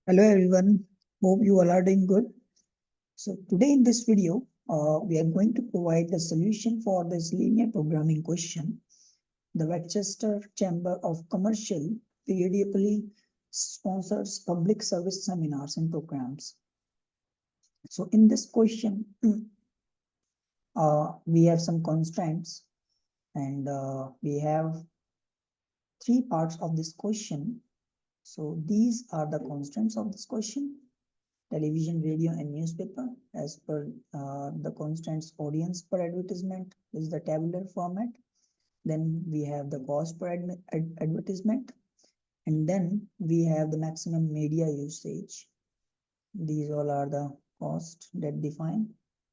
Hello everyone, hope you all are doing good. So today in this video, we are going to provide the solution for this linear programming question. The Westchester Chamber of Commerce periodically sponsors public service seminars and programs. So in this question, we have some constraints and we have three parts of this question. So these are the constraints of this question. Television, radio, and newspaper. As per the constraints, audience per advertisement is the tabular format. Then we have the cost per advertisement, and then we have the maximum media usage. These all are the costs that define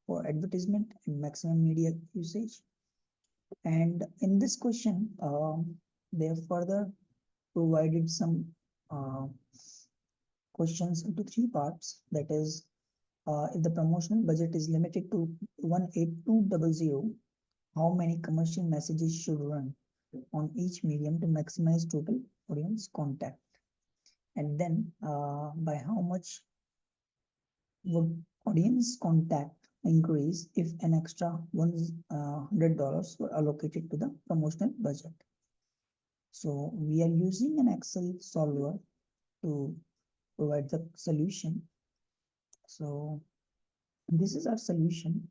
for advertisement and maximum media usage. And in this question, they have further provided some questions into three parts. That is, if the promotional budget is limited to 18200, how many commercial messages should run on each medium to maximize total audience contact? And then by how much would audience contact increase if an extra $100 were allocated to the promotional budget? So we are using an Excel solver to provide the solution. So this is our solution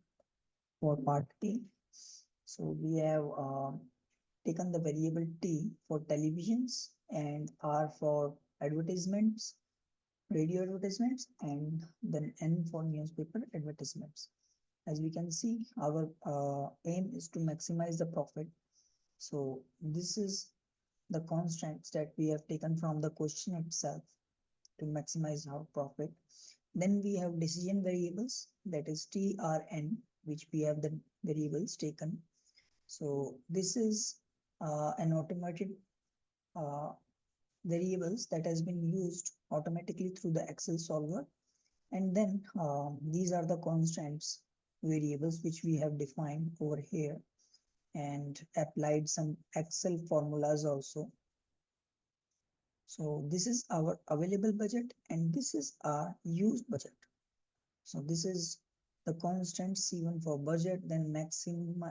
for part A. So we have taken the variable T for televisions and R for advertisements, radio advertisements, and then N for newspaper advertisements. As we can see, our aim is to maximize the profit. So this is the constraints that we have taken from the question itself to maximize our profit. Then we have decision variables, that is T, R, N, which we have the variables taken. So this is an automated variables that has been used automatically through the Excel solver. And then these are the constraints variables which we have defined over here and applied some Excel formulas also. So this is our available budget and this is our used budget. So this is the constant C1 for budget, then maximum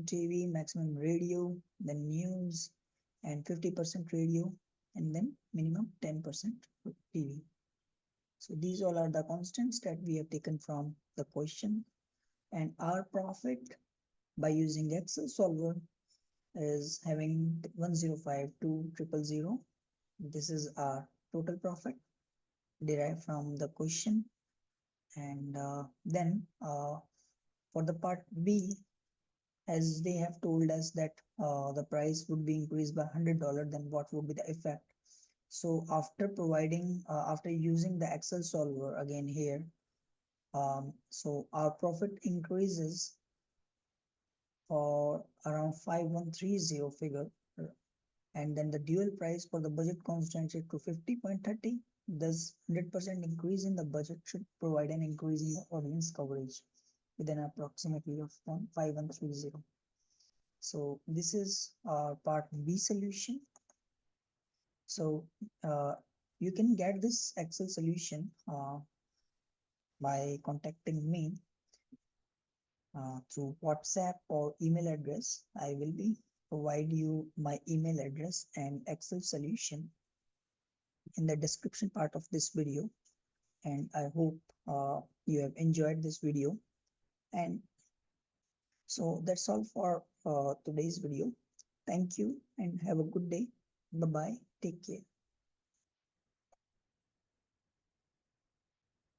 TV, maximum radio, then news, and 50% radio, and then minimum 10% TV. So these all are the constants that we have taken from the question. And our profit by using Excel solver is having 105,200. This is our total profit derived from the question. And then for the part B, as they have told us that the price would be increased by $100, then what would be the effect? So after providing, after using the Excel solver again here, so our profit increases for around 5130 figure, and then the dual price for the budget constraint to 50.30. Thus 100% increase in the budget should provide an increase in the audience coverage with an approximately of 5130. So this is our part B solution. So you can get this Excel solution by contacting me through WhatsApp or email address. I will be provide you my email address and Excel solution in the description part of this video. And I hope you have enjoyed this video. And so that's all for today's video. Thank you and have a good day. Bye bye. Take care.